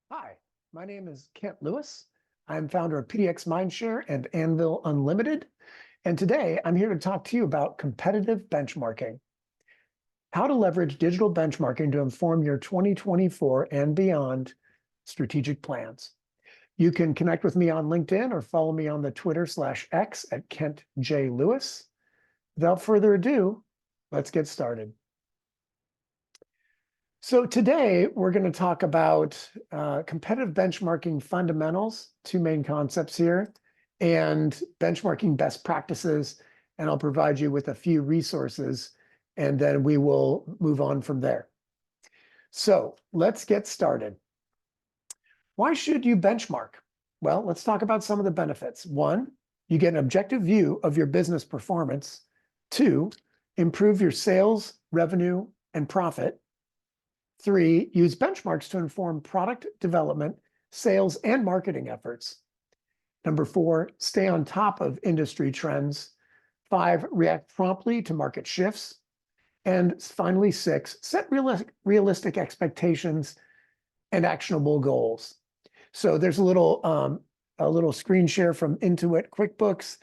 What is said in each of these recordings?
Hi, my name is Kent Lewis. I'm founder of pdxMindShare and Anvil Unlimited. And today I'm here to talk to you about competitive benchmarking, how to leverage digital benchmarking to inform your 2024 and beyond strategic plans. You can connect with me on LinkedIn or follow me on the Twitter/X at Kent J. Lewis. Without further ado, let's get started. So today we're going to talk about competitive benchmarking fundamentals, two main concepts here, and benchmarking best practices. And I'll provide you with a few resources, and then we will move on from there. So let's get started. Why should you benchmark? Well, let's talk about some of the benefits. One, you get an objective view of your business performance. Two, improve your sales, revenue, and profit. Three, use benchmarks to inform product development, sales, and marketing efforts. Number four, stay on top of industry trends. Five, react promptly to market shifts. And finally, six, set realistic expectations and actionable goals. So there's a little screen share from Intuit QuickBooks,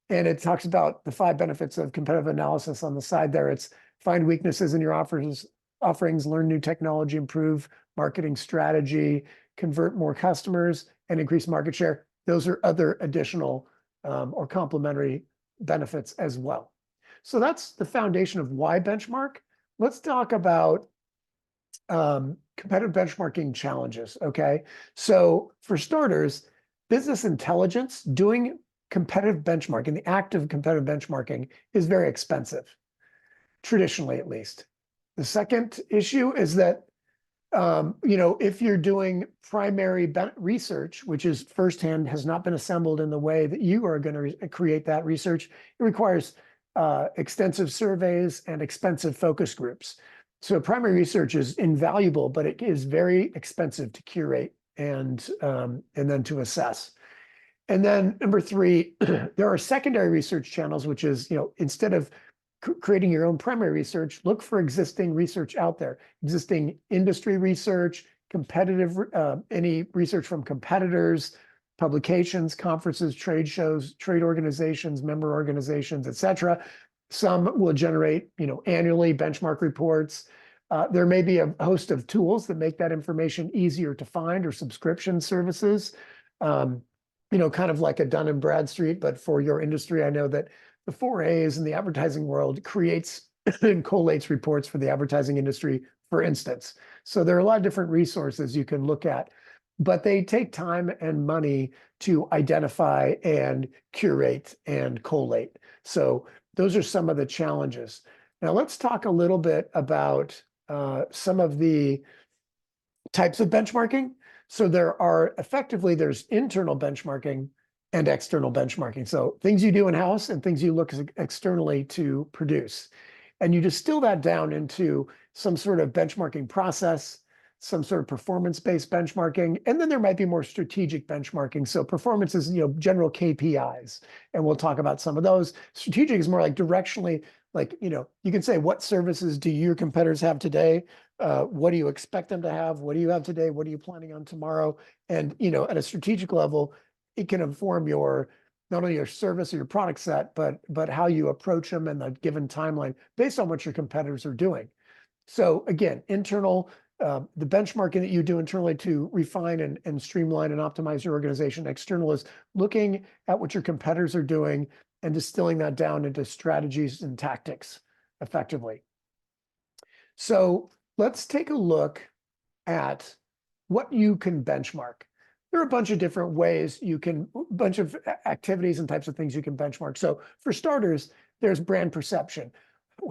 and it talks about the 5 benefits of competitive analysis on the side there. It's find weaknesses in your offerings, learn new technology, improve marketing strategy, convert more customers, and increase market share. Those are other additional or complementary benefits as well. So that's the foundation of why benchmark. Let's talk about competitive benchmarking challenges, okay? So for starters, business intelligence, doing competitive benchmarking, the act of competitive benchmarking is very expensive, traditionally at least. The second issue is that, if you're doing primary research, which is firsthand, has not been assembled in the way that you are going to create that research, it requires extensive surveys and expensive focus groups. So primary research is invaluable, but it is very expensive to curate and then to assess. And then number three, there are secondary research channels, which is, instead of creating your own primary research, look for existing research out there, existing industry research, competitive, any research from competitors, publications, conferences, trade shows, trade organizations, member organizations, et cetera. Some will generate, annually benchmark reports. There may be a host of tools that make that information easier to find, or subscription services, kind of like a Dun & Bradstreet, but for your industry. I know that the 4As in the advertising world creates and collates reports for the advertising industry, for instance. So there are a lot of different resources you can look at, but they take time and money to identify and curate and collate. So those are some of the challenges. Now let's talk a little bit about some of the types of benchmarking. So there's internal benchmarking and external benchmarking. So things you do in-house and things you look externally to produce. And you distill that down into some sort of benchmarking process, some sort of performance-based benchmarking, and then there might be more strategic benchmarking. So performance is, general KPIs, and we'll talk about some of those. Strategic is more like directionally, like, you can say, what services do your competitors have today? What do you expect them to have? What do you have today? What are you planning on tomorrow? And, at a strategic level, it can inform not only your service or your product set, but how you approach them in a given timeline based on what your competitors are doing. So again, internal, the benchmarking that you do internally to refine and streamline and optimize your organization. External is looking at what your competitors are doing and distilling that down into strategies and tactics effectively. So let's take a look at what you can benchmark. There are a bunch of different ways bunch of activities and types of things you can benchmark. So for starters, there's brand perception.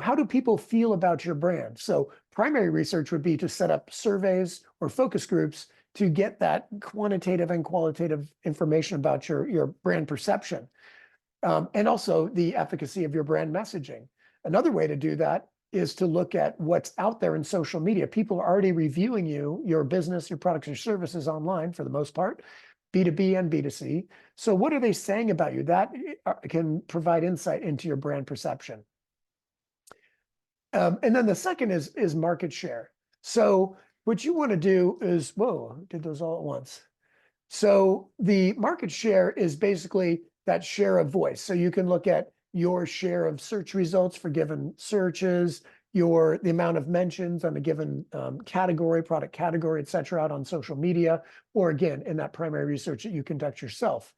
How do people feel about your brand? So primary research would be to set up surveys or focus groups to get that quantitative and qualitative information about your brand perception. And also the efficacy of your brand messaging. Another way to do that is to look at what's out there in social media. People are already reviewing your business, your products, your services online for the most part, B2B and B2C. So what are they saying about you? That can provide insight into your brand perception. And then the second is market share. So what you want to do is, whoa, did those all at once. So the market share is basically that share of voice. So you can look at your share of search results for given searches, the amount of mentions on a given category, product category, et cetera, out on social media, or again, in that primary research that you conduct yourself.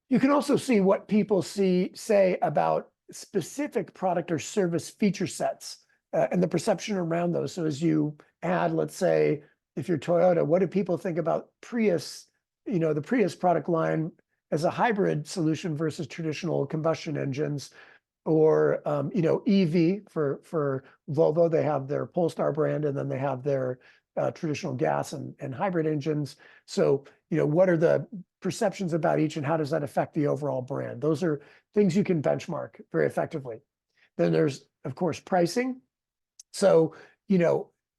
You can also see what people say about specific product or service feature sets and the perception around those. So as you add, let's say, if you're Toyota, what do people think about Prius, the Prius product line as a hybrid solution versus traditional combustion engines? Or EV for Volvo, they have their Polestar brand, and then they have their traditional gas and hybrid engines. So what are the perceptions about each, and how does that affect the overall brand? Those are things you can benchmark very effectively. Then there's, of course, pricing. So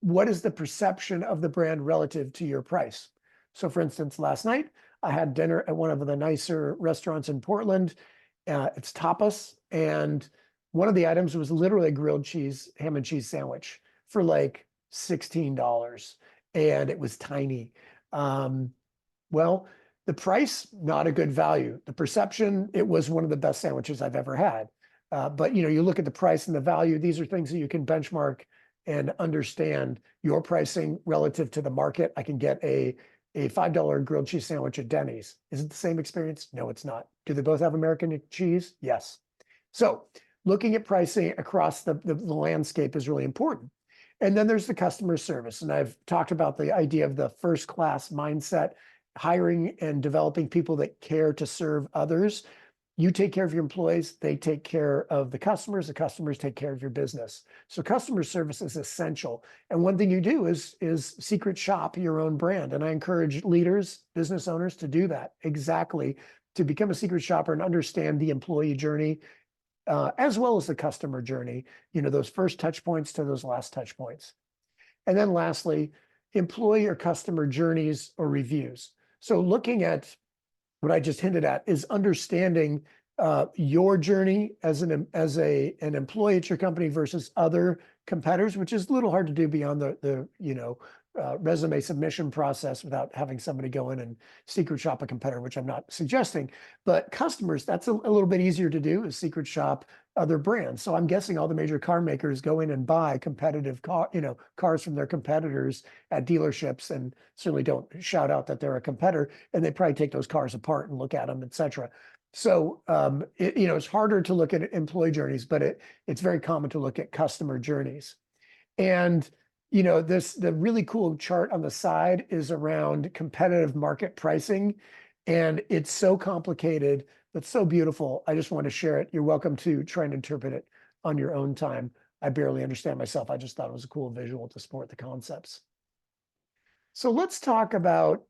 what is the perception of the brand relative to your price? So for instance, last night I had dinner at one of the nicer restaurants in Portland. It's tapas, and one of the items was literally a grilled cheese, ham and cheese sandwich for like $16, and it was tiny. Well, the price, not a good value. The perception, it was one of the best sandwiches I've ever had. But you look at the price and the value, these are things that you can benchmark and understand your pricing relative to the market. I can get a $5 grilled cheese sandwich at Denny's. Is it the same experience? No, it's not. Do they both have American cheese? Yes. So looking at pricing across the landscape is really important. And then there's the customer service. And I've talked about the idea of the first class mindset, hiring and developing people that care to serve others. You take care of your employees, they take care of the customers take care of your business. So customer service is essential. And one thing you do is secret shop your own brand. And I encourage leaders, business owners to do that exactly, to become a secret shopper and understand the employee journey, as well as the customer journey, those first touch points to those last touch points. And then lastly, employee or customer journeys or reviews. So looking at what I just hinted at is understanding your journey as an employee at your company versus other competitors, which is a little hard to do beyond the resume submission process without having somebody go in and secret shop a competitor, which I'm not suggesting. But customers, that's a little bit easier to do, is secret shop other brands. So I'm guessing all the major car makers go in and buy competitive cars from their competitors at dealerships, and certainly don't shout out that they're a competitor, and they probably take those cars apart and look at them, et cetera. So it's harder to look at employee journeys, but it's very common to look at customer journeys. And the really cool chart on the side is around competitive market pricing, and it's so complicated but so beautiful. I just want to share it. You're welcome to try and interpret it on your own time. I barely understand myself. I just thought it was a cool visual to support the concepts. So let's talk about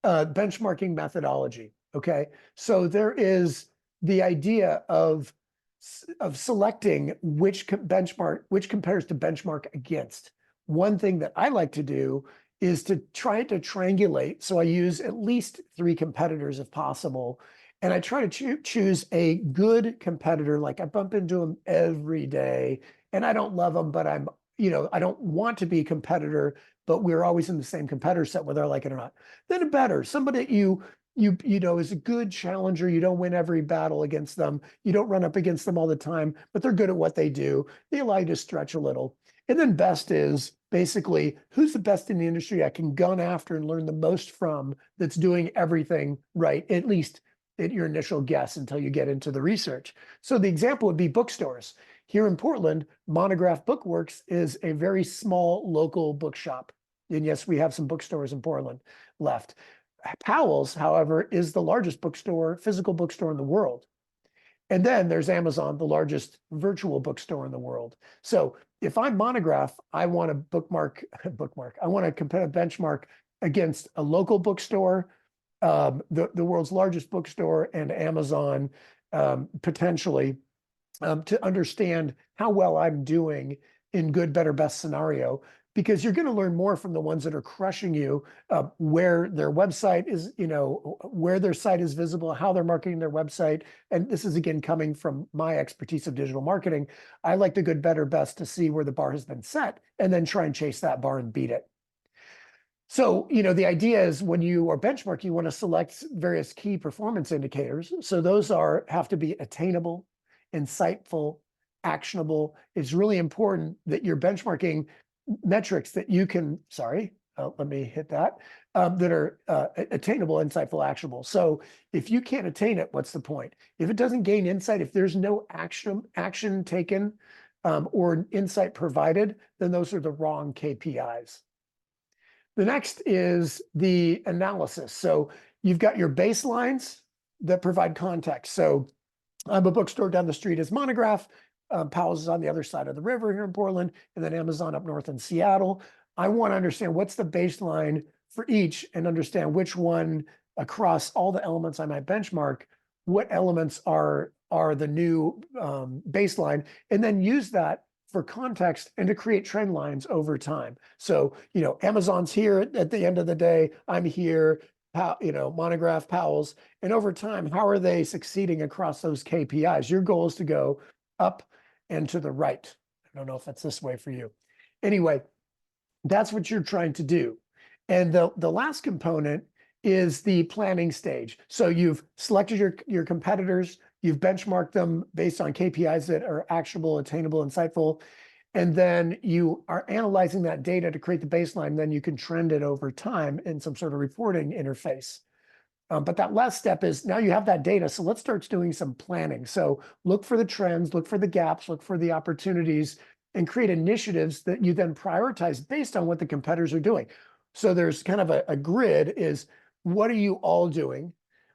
benchmarking methodology. Okay, so there is the idea of selecting which compares to benchmark against. One thing that I like to do is to try to triangulate. So I use at least 3 competitors if possible. And I try to choose a good competitor. Like I bump into them every day and I don't love them, but I don't want to be a competitor, but we're always in the same competitor set, whether I like it or not. Then a better, somebody that you is a good challenger. You don't win every battle against them. You don't run up against them all the time, but they're good at what they do. They allow you to stretch a little. And then best is basically who's the best in the industry I can gun after and learn the most from, that's doing everything right, at least at your initial guess until you get into the research. So the example would be bookstores. Here in Portland, Monograph Bookworks is a very small local bookshop. And yes, we have some bookstores in Portland left. Powell's, however, is the largest physical bookstore in the world. And then there's Amazon, the largest virtual bookstore in the world. So if I'm Monograph, I want to I want to compare a benchmark against a local bookstore, the world's largest bookstore, and Amazon, potentially, to understand how well I'm doing in good, better, best scenario. Because you're going to learn more from the ones that are crushing you, where their website is, where their site is visible, how they're marketing their website. And this is, again, coming from my expertise of digital marketing. I like the good, better, best to see where the bar has been set and then try and chase that bar and beat it. So, the idea is when you are benchmarking, you want to select various key performance indicators. So those have to be attainable, insightful, actionable. It's really important that you're benchmarking metrics that you can, let me hit that, that are attainable, insightful, actionable. So if you can't attain it, what's the point? If it doesn't gain insight, if there's no action taken or insight provided, then those are the wrong KPIs. The next is the analysis. So you've got your baselines that provide context. So I'm a bookstore down the street is Monograph. Powell's is on the other side of the river here in Portland, and then Amazon up north in Seattle. I want to understand what's the baseline for each and understand which one across all the elements I might benchmark, what elements are the new baseline, and then use that for context and to create trend lines over time. So, Amazon's here at the end of the day, I'm here, Monograph, Powell's, and over time, how are they succeeding across those KPIs? Your goal is to go up and to the right. I don't know if that's this way for you. Anyway, that's what you're trying to do. And the last component is the planning stage. So you've selected your competitors, you've benchmarked them based on KPIs that are actionable, attainable, insightful, and then you are analyzing that data to create the baseline. Then you can trend it over time in some sort of reporting interface. But that last step is now you have that data, so let's start doing some planning. So look for the trends, look for the gaps, look for the opportunities, and create initiatives that you then prioritize based on what the competitors are doing. So there's kind of a grid is, what are you all doing?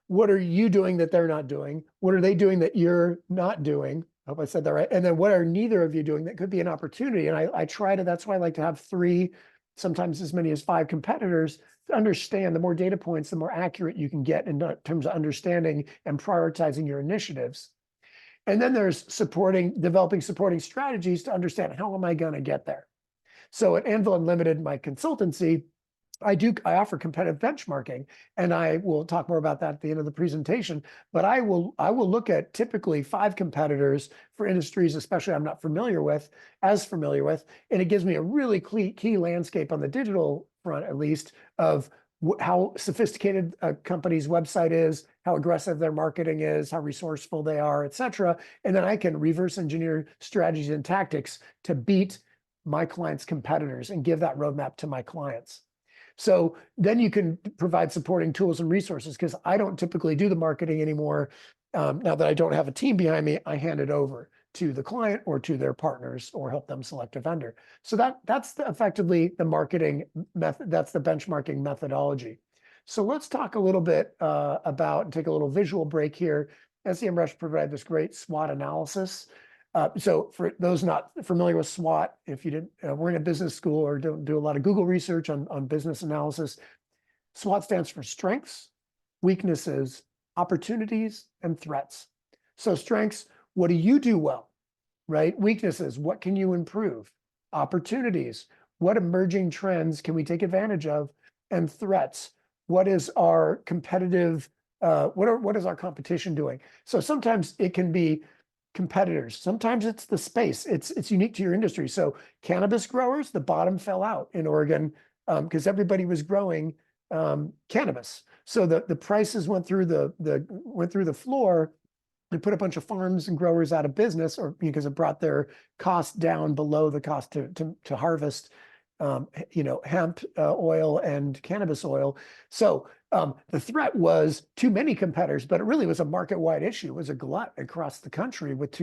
What are you doing that they're not doing? What are they doing that you're not doing? I hope I said that right. And then what are neither of you doing that could be an opportunity? And I try to, that's why I like to have 3, sometimes as many as 5 competitors to understand. The more data points, the more accurate you can get in terms of understanding and prioritizing your initiatives. And then there's developing supporting strategies to understand, how am I going to get there? So at Anvil Unlimited, my consultancy, I offer competitive benchmarking, and I will talk more about that at the end of the presentation. But I will look at typically 5 competitors for industries, especially I'm not familiar with, and it gives me a really key landscape on the digital front, at least, of how sophisticated a company's website is, how aggressive their marketing is, how resourceful they are, et cetera. And then I can reverse engineer strategies and tactics to beat my clients' competitors and give that roadmap to my clients. So then you can provide supporting tools and resources, because I don't typically do the marketing anymore. Now that I don't have a team behind me, I hand it over to the client or to their partners or help them select a vendor. So that's effectively the marketing method. That's the benchmarking methodology. So let's talk a little bit about, and take a little visual break here. SEMrush provided this great SWOT analysis. So for those not familiar with SWOT, if you didn't, we're in a business school or don't do a lot of Google research on business analysis, SWOT stands for strengths, weaknesses, opportunities, and threats. So strengths, what do you do well, right? Weaknesses, what can you improve? Opportunities, what emerging trends can we take advantage of? And threats, what is our competitive, what is our competition doing? So sometimes it can be competitors. Sometimes it's the space. It's unique to your industry. So cannabis growers, the bottom fell out in Oregon because everybody was growing cannabis. So the prices went through the floor and put a bunch of farms and growers out of business, or because it brought their cost down below the cost to harvest hemp oil and cannabis oil. So the threat was too many competitors, but it really was a market-wide issue. It was a glut across the country with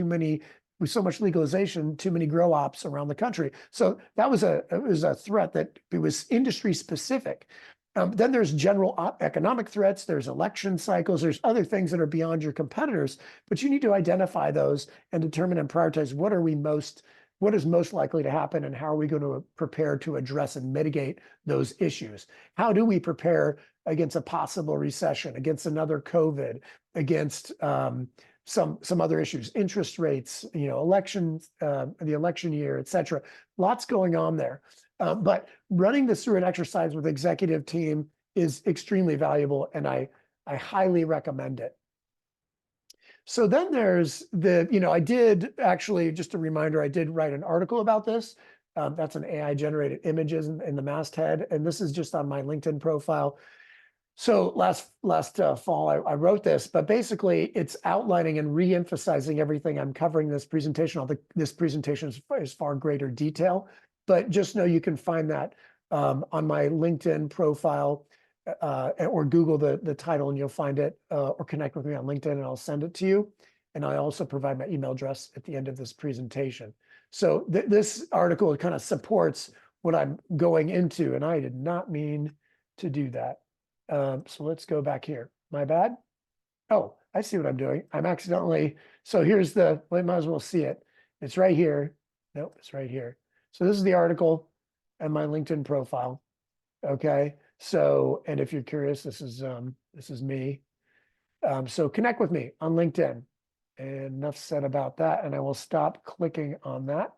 so much legalization, too many grow ops around the country. So that was a threat that it was industry specific. Then there's general economic threats, there's election cycles, there's other things that are beyond your competitors, but you need to identify those and determine and prioritize what is most likely to happen, and how are we going to prepare to address and mitigate those issues? How do we prepare against a possible recession, against another COVID, against some other issues, interest rates, elections, the election year, et cetera. Lots going on there. But running this through an exercise with executive team is extremely valuable, and I highly recommend it. So then there's I did actually, just a reminder, I did write an article about this. That's an AI generated images in the masthead. And this is just on my LinkedIn profile. So last fall, I wrote this, but basically it's outlining and re-emphasizing everything I'm covering this presentation. This presentation is far greater detail, but just know you can find that on my LinkedIn profile, or Google the title and you'll find it, or connect with me on LinkedIn and I'll send it to you. And I also provide my email address at the end of this presentation. So this article kind of supports what I'm going into, and I did not mean to do that. So let's go back here. My bad. Oh, I see what I'm doing. I'm accidentally, so here's we might as well see it. It's right here. Nope, it's right here. So this is the article and my LinkedIn profile. Okay. So, and if you're curious, this is me. So connect with me on LinkedIn. And enough said about that. And I will stop clicking on that.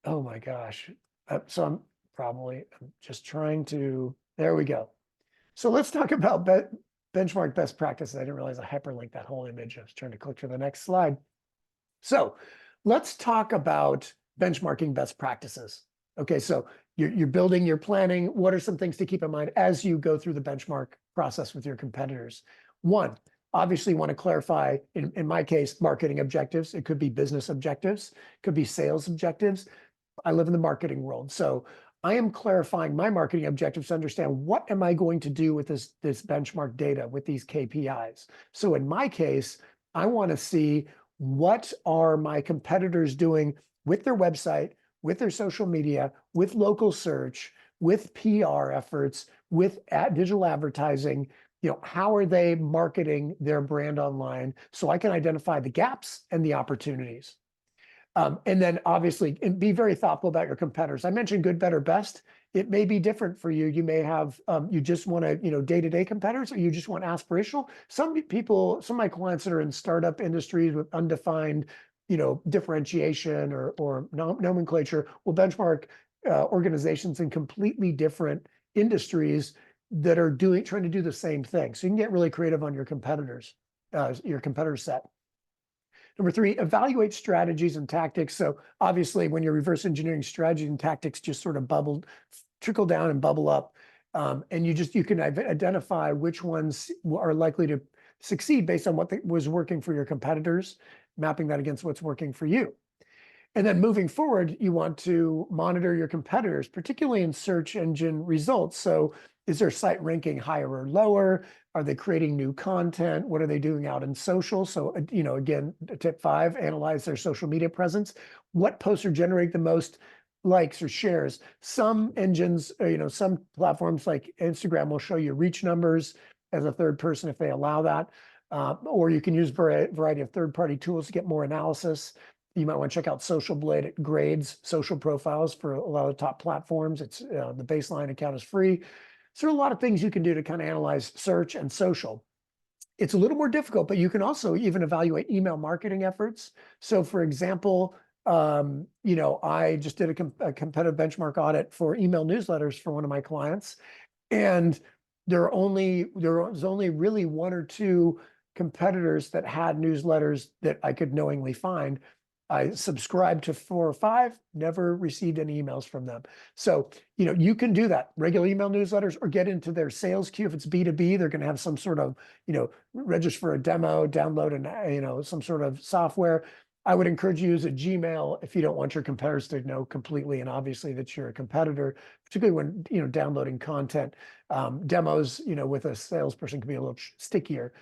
Oh my gosh. So I'm just trying to, there we go. So let's talk about benchmark best practices. I didn't realize I hyperlinked that whole image. I was trying to click to the next slide. So let's talk about benchmarking best practices. Okay, so you're building, you're planning. What are some things to keep in mind as you go through the benchmark process with your competitors? One, obviously you want to clarify, in my case, marketing objectives. It could be business objectives, could be sales objectives. I live in the marketing world, so I am clarifying my marketing objectives to understand what am I going to do with this benchmark data, with these KPIs. So in my case, I want to see what are my competitors doing with their website, with their social media, with local search, with PR efforts, with digital advertising. How are they marketing their brand online, so I can identify the gaps and the opportunities. And then obviously be very thoughtful about your competitors. I mentioned good, better, best. It may be different for you. You may have, you just want to, day-to-day competitors, or you just want aspirational. Some of my clients that are in startup industries with undefined, differentiation or nomenclature will benchmark organizations in completely different industries that are trying to do the same thing. So you can get really creative on your competitors, your competitor set. Number three, evaluate strategies and tactics. So obviously when you're reverse engineering, strategies and tactics just sort of trickle down and bubble up. And you can identify which ones are likely to succeed based on what was working for your competitors, mapping that against what's working for you. And then moving forward, you want to monitor your competitors, particularly in search engine results. So is their site ranking higher or lower? Are they creating new content? What are they doing out in social? So, again, tip 5, analyze their social media presence. What posts are generating the most likes or shares? Some engines, some platforms like Instagram will show you reach numbers as a third person if they allow that. Or you can use a variety of third-party tools to get more analysis. You might want to check out Social Blade. It grades social profiles for a lot of top platforms. It's the baseline account is free. So there are a lot of things you can do to kind of analyze search and social. It's a little more difficult, but you can also even evaluate email marketing efforts. So for example, I just did a competitive benchmark audit for email newsletters for one of my clients. And there was only really 1 or 2 competitors that had newsletters that I could knowingly find. I subscribed to 4 or 5, never received any emails from them. So, you can do that. Regular email newsletters, or get into their sales queue. If it's B2B, they're going to have some sort of, register for a demo, download some sort of software. I would encourage you to use a Gmail if you don't want your competitors to know completely and obviously that you're a competitor, particularly when, downloading content. Demos, with a salesperson can be a little stickier.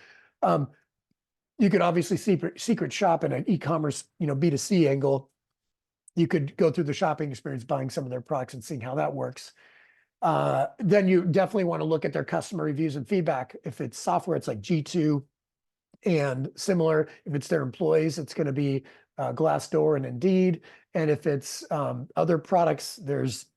You could obviously secret shop in an e-commerce, B2C angle. You could go through the shopping experience, buying some of their products and seeing how that works. Then you definitely want to look at their customer reviews and feedback. If it's software, it's like G2 and similar. If it's their employees, it's going to be Glassdoor and Indeed. And if it's other products, there's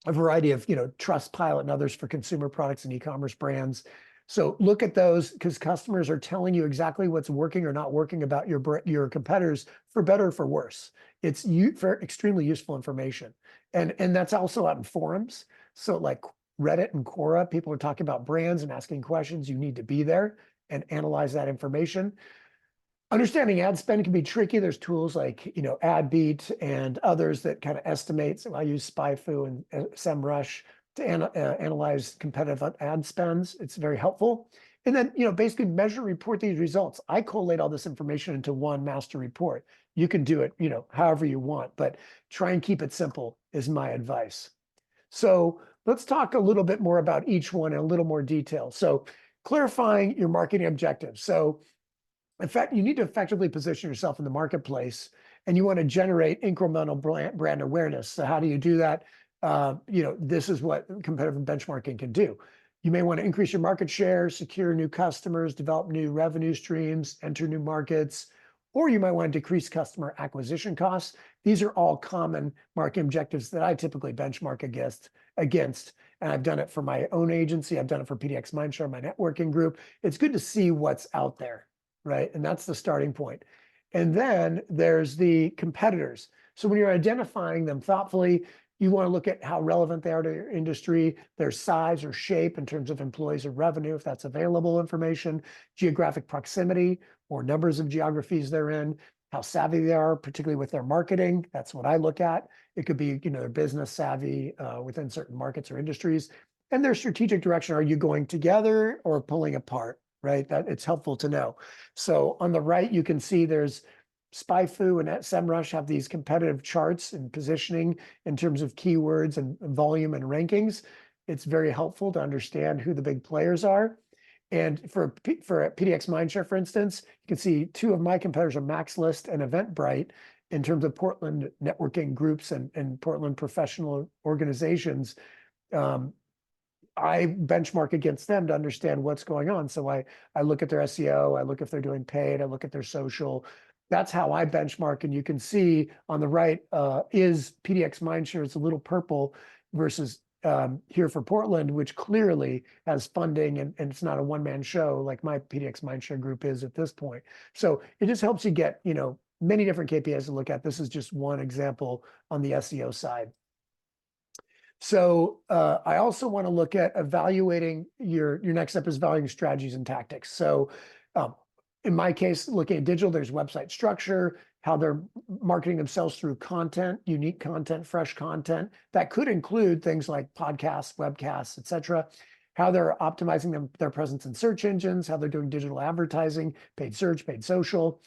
a variety of, Trustpilot and others for consumer products and e-commerce brands. So look at those, because customers are telling you exactly what's working or not working about your competitors, for better or for worse. It's extremely useful information. And that's also out in forums. So like Reddit and Quora, people are talking about brands and asking questions. You need to be there and analyze that information. Understanding ad spend can be tricky. There's tools like, AdBeat and others that kind of estimate. So I use SpyFu and SEMrush to analyze competitive ad spends. It's very helpful. And then, basically measure, report these results. I collate all this information into one master report. You can do it, however you want, but try and keep it simple is my advice. So let's talk a little bit more about each one in a little more detail. So clarifying your marketing objectives. So in fact, you need to effectively position yourself in the marketplace, and you want to generate incremental brand awareness. So how do you do that? This is what competitive benchmarking can do. You may want to increase your market share, secure new customers, develop new revenue streams, enter new markets, or you might want to decrease customer acquisition costs. These are all common marketing objectives that I typically benchmark against. And I've done it for my own agency. I've done it for pdxMindShare, my networking group. It's good to see what's out there, right? And that's the starting point. And then there's the competitors. So when you're identifying them thoughtfully, you want to look at how relevant they are to your industry, their size or shape in terms of employees or revenue, if that's available information, geographic proximity or numbers of geographies they're in, how savvy they are, particularly with their marketing. That's what I look at. It could be, their business savvy within certain markets or industries. And their strategic direction. Are you going together or pulling apart? Right? That it's helpful to know. So on the right, you can see there's SpyFu and SEMrush have these competitive charts and positioning in terms of keywords and volume and rankings. It's very helpful to understand who the big players are. And for pdxMindShare, for instance, you can see two of my competitors are MaxList and Eventbrite in terms of Portland networking groups and Portland professional organizations. I benchmark against them to understand what's going on. So I look at their SEO, I look if they're doing paid, I look at their social. That's how I benchmark. And you can see on the right is pdxMindShare. It's a little purple versus here for Portland, which clearly has funding and it's not a one-man show like my pdxMindShare group is at this point. So it just helps you get, many different KPIs to look at. This is just one example on the SEO side. So I also want to look at evaluating your next step is evaluating strategies and tactics. So in my case, looking at digital, there's website structure, how they're marketing themselves through content, unique content, fresh content. That could include things like podcasts, webcasts, et cetera. How they're optimizing their presence in search engines, how they're doing digital advertising, paid search, paid social.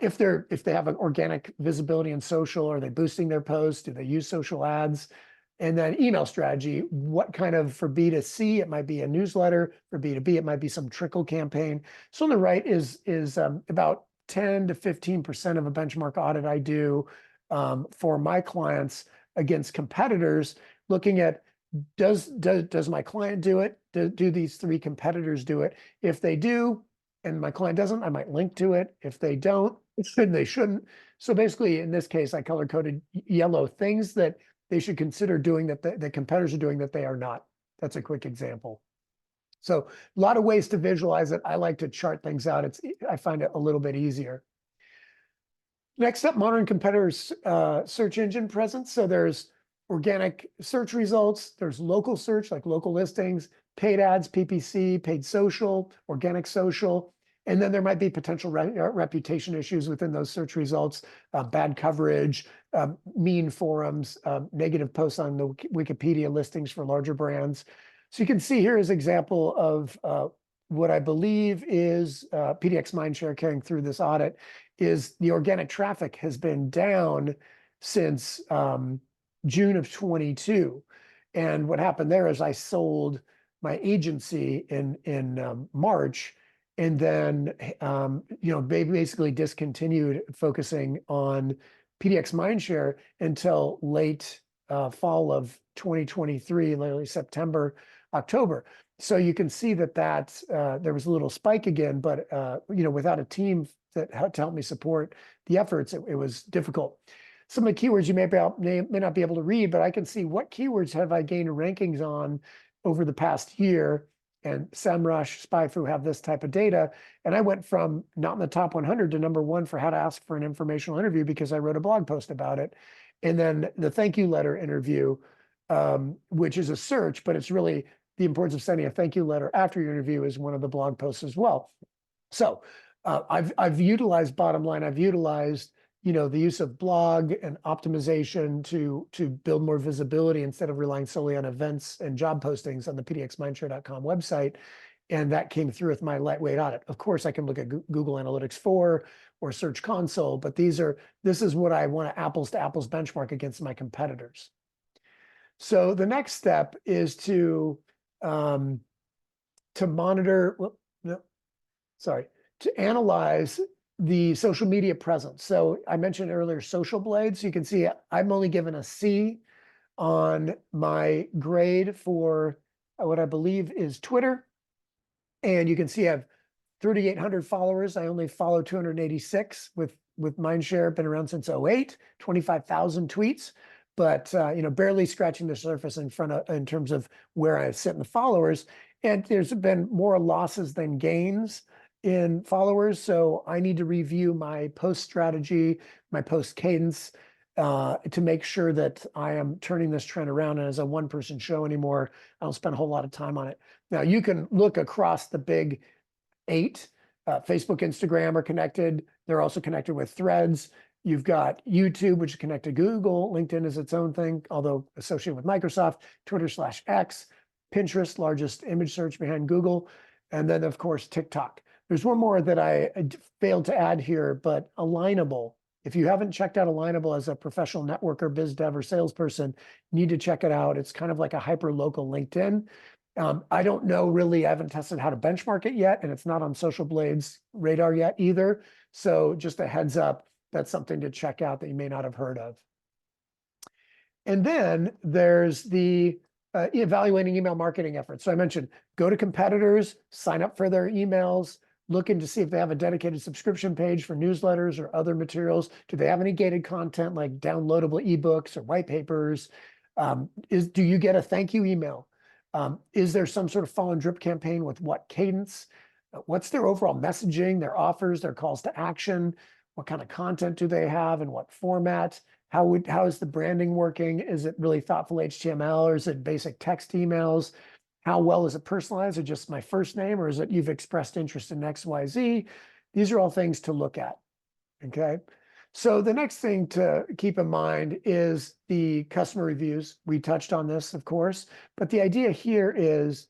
If they have an organic visibility in social, are they boosting their posts? Do they use social ads? And then email strategy, what kind of, for B2C, it might be a newsletter. For B2B, it might be some trickle campaign. So on the right is about 10 to 15% of a benchmark audit I do for my clients against competitors, looking at does my client do it? Do these three competitors do it? If they do, and my client doesn't, I might link to it. If they don't, they shouldn't. So basically, in this case, I color-coded yellow things that they should consider doing that the competitors are doing that they are not. That's a quick example. So a lot of ways to visualize it. I like to chart things out. I find it a little bit easier. Next up, monitoring competitors' search engine presence. So there's organic search results. There's local search, like local listings, paid ads, PPC, paid social, organic social. And then there might be potential reputation issues within those search results, bad coverage, mean forums, negative posts on the Wikipedia listings for larger brands. So you can see here is an example of what I believe is pdxMindShare carrying through this audit is the organic traffic has been down since June of 22. And what happened there is I sold my agency in March. And then, they basically discontinued focusing on pdxMindShare until late fall of 2023, literally September, October. So you can see that there was a little spike again, but without a team that had to help me support the efforts, it was difficult. Some of the keywords you may not be able to read, but I can see what keywords have I gained rankings on over the past year. And SEMrush, SpyFu have this type of data. And I went from not in the top 100 to number 1 for how to ask for an informational interview because I wrote a blog post about it. And then the thank you letter interview, which is a search, but it's really the importance of sending a thank you letter after your interview is one of the blog posts as well. So I've utilized, bottom line, I've utilized, the use of blog and optimization to build more visibility instead of relying solely on events and job postings on the pdxMindShare.com website. And that came through with my lightweight audit. Of course, I can look at Google Analytics 4 or Search Console, but this is what I want to apples benchmark against my competitors. So the next step is to monitor, well, no, sorry, to analyze the social media presence. So I mentioned earlier social blades. You can see I'm only given a C on my grade for what I believe is Twitter. And you can see I have 3,800 followers. I only follow 286 with Mindshare. Been around since 08, 25,000 tweets, but barely scratching the surface in terms of where I sit in the followers. And there's been more losses than gains in followers. So I need to review my post strategy, my post cadence, to make sure that I am turning this trend around. And as a one-person show anymore, I don't spend a whole lot of time on it. Now you can look across the big 8. Facebook, Instagram are connected. They're also connected with Threads. You've got YouTube, which is connected to Google. LinkedIn is its own thing, although associated with Microsoft. Twitter/X, Pinterest, largest image search behind Google. And then, of course, TikTok. There's one more that I failed to add here, but Alignable. If you haven't checked out Alignable as a professional networker, biz dev, or salesperson, you need to check it out. It's kind of like a hyper-local LinkedIn. I don't know really, I haven't tested how to benchmark it yet, and it's not on Social Blade's radar yet either. So just a heads up, that's something to check out that you may not have heard of. And then there's the evaluating email marketing efforts. So I mentioned, go to competitors, sign up for their emails, looking to see if they have a dedicated subscription page for newsletters or other materials. Do they have any gated content like downloadable ebooks or white papers? Do you get a thank you email? Is there some sort of fall and drip campaign with what cadence? What's their overall messaging, their offers, their calls to action? What kind of content do they have and what format? How is the branding working? Is it really thoughtful HTML or is it basic text emails? How well is it personalized or just my first name, or is it you've expressed interest in XYZ? These are all things to look at, okay? So the next thing to keep in mind is the customer reviews. We touched on this, of course, but the idea here is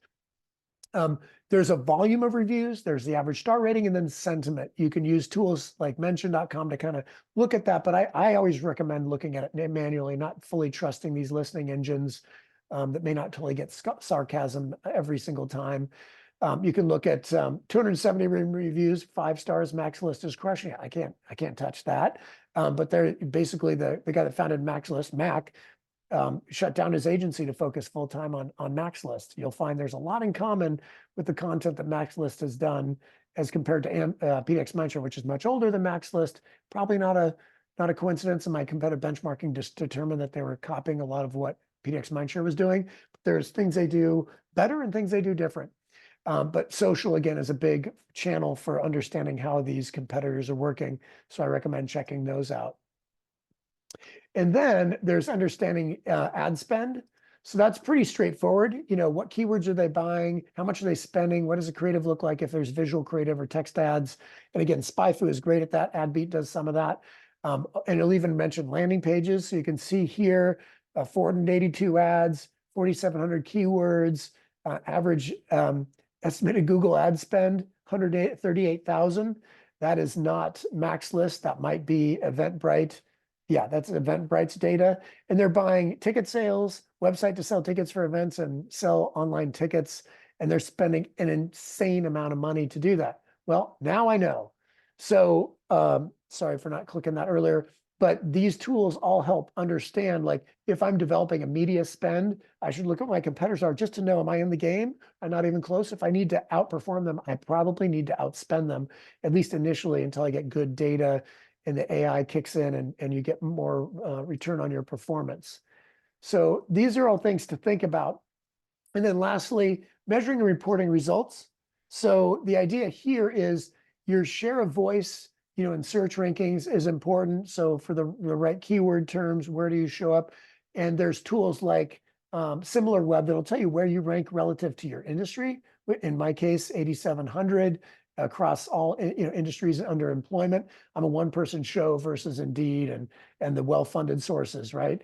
there's a volume of reviews, there's the average star rating, and then sentiment. You can use tools like mention.com to kind of look at that, but I always recommend looking at it manually, not fully trusting these listening engines that may not totally get sarcasm every single time. You can look at 270 reviews, 5 stars, Max List is crushing it. I can't touch that. But they're basically the guy that founded Max List, Mac, shut down his agency to focus full time on Max List. You'll find there's a lot in common with the content that Max List has done as compared to pdxMindShare, which is much older than Max List. Probably not a coincidence. And my competitive benchmarking just determined that they were copying a lot of what pdxMindShare was doing. But there's things they do better and things they do different. But social, again, is a big channel for understanding how these competitors are working. So I recommend checking those out. And then there's understanding ad spend. So that's pretty straightforward. What keywords are they buying? How much are they spending? What does the creative look like if there's visual creative or text ads? And again, SpyFu is great at that. AdBeat does some of that. And it'll even mention landing pages. So you can see here, 482 ads, 4,700 keywords, average estimated Google ad spend, 138,000. That is not Max List. That might be Eventbrite. Yeah, that's Eventbrite's data. And they're buying ticket sales, website to sell tickets for events and sell online tickets. And they're spending an insane amount of money to do that. Well, now I know. So sorry for not clicking that earlier. But these tools all help understand, like, if I'm developing a media spend, I should look at what my competitors are just to know, am I in the game? I'm not even close. If I need to outperform them, I probably need to outspend them, at least initially, until I get good data and the AI kicks in and you get more return on your performance. So these are all things to think about. And then lastly, measuring and reporting results. So the idea here is your share of voice in search rankings is important. So for the right keyword terms, where do you show up? And there's tools like SimilarWeb that'll tell you where you rank relative to your industry. In my case, 8,700. across all industries under employment. I'm a one-person show versus Indeed and the well-funded sources, right?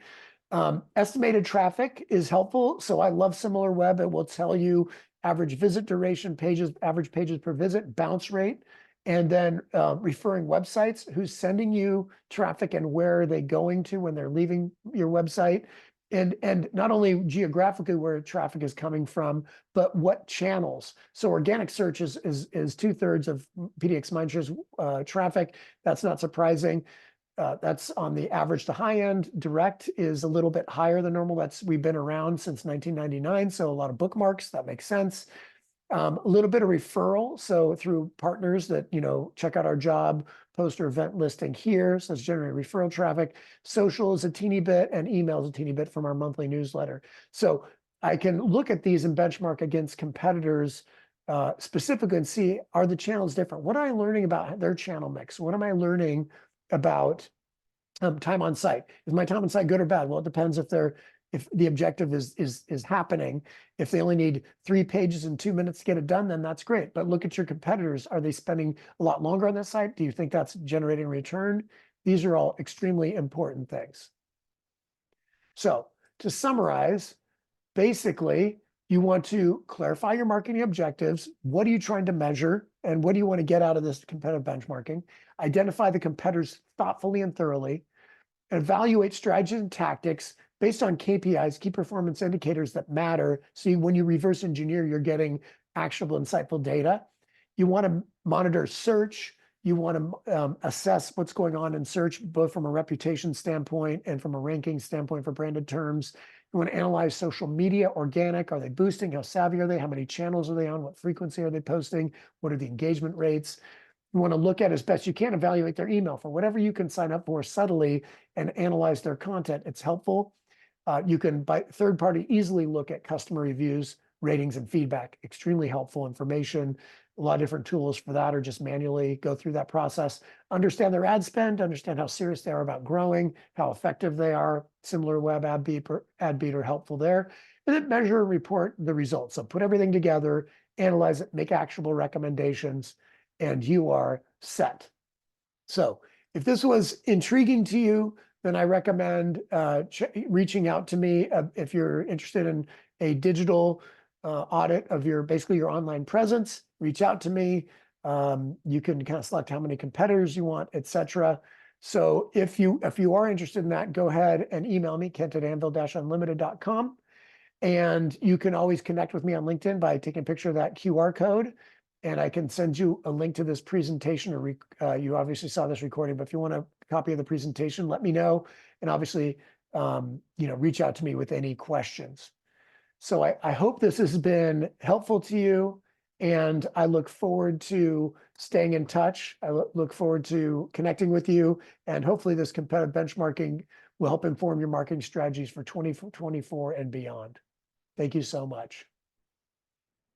Estimated traffic is helpful. So I love SimilarWeb. It will tell you average visit duration, average pages per visit, bounce rate, and then referring websites, who's sending you traffic and where are they going to when they're leaving your website. And not only geographically where traffic is coming from, but what channels. So organic search is 2/3 of pdxMindShare's traffic. That's not surprising. That's on the average to high end. Direct is a little bit higher than normal. We've been around since 1999, so a lot of bookmarks. That makes sense. A little bit of referral, so through partners that check out our job post or event listing here, so it's generating referral traffic. Social is a teeny bit, and email is a teeny bit from our monthly newsletter. So I can look at these and benchmark against competitors specifically and see, are the channels different? What am I learning about their channel mix? What am I learning about time on site? Is my time on site good or bad? Well, it depends if the objective is happening. If they only need 3 pages and 2 minutes to get it done, then that's great. But look at your competitors. Are they spending a lot longer on that site? Do you think that's generating return? These are all extremely important things. So to summarize, basically, you want to clarify your marketing objectives. What are you trying to measure? And what do you want to get out of this competitive benchmarking? Identify the competitors thoughtfully and thoroughly. Evaluate strategies and tactics based on KPIs, key performance indicators that matter. So when you reverse engineer, you're getting actionable, insightful data. You want to monitor search. You want to assess what's going on in search, both from a reputation standpoint and from a ranking standpoint for branded terms. You want to analyze social media, organic. Are they boosting? How savvy are they? How many channels are they on? What frequency are they posting? What are the engagement rates? You want to look at, as best you can, evaluate their email for whatever you can sign up for subtly and analyze their content. It's helpful. You can, by third party, easily look at customer reviews, ratings, and feedback. Extremely helpful information. A lot of different tools for that, or just manually go through that process. Understand their ad spend, understand how serious they are about growing, how effective they are. SimilarWeb, AdBeat are helpful there. And then measure and report the results. So put everything together, analyze it, make actionable recommendations, and you are set. So if this was intriguing to you, then I recommend reaching out to me if you're interested in a digital audit of basically your online presence. Reach out to me. You can kind of select how many competitors you want, etc. So if you are interested in that, go ahead and email me, kent@anvil-unlimited.com. And you can always connect with me on LinkedIn by taking a picture of that QR code. And I can send you a link to this presentation, or you obviously saw this recording, but if you want a copy of the presentation, let me know. And obviously, reach out to me with any questions. So I hope this has been helpful to you, and I look forward to staying in touch. I look forward to connecting with you, and hopefully this competitive benchmarking will help inform your marketing strategies for 2024 and beyond. Thank you so much.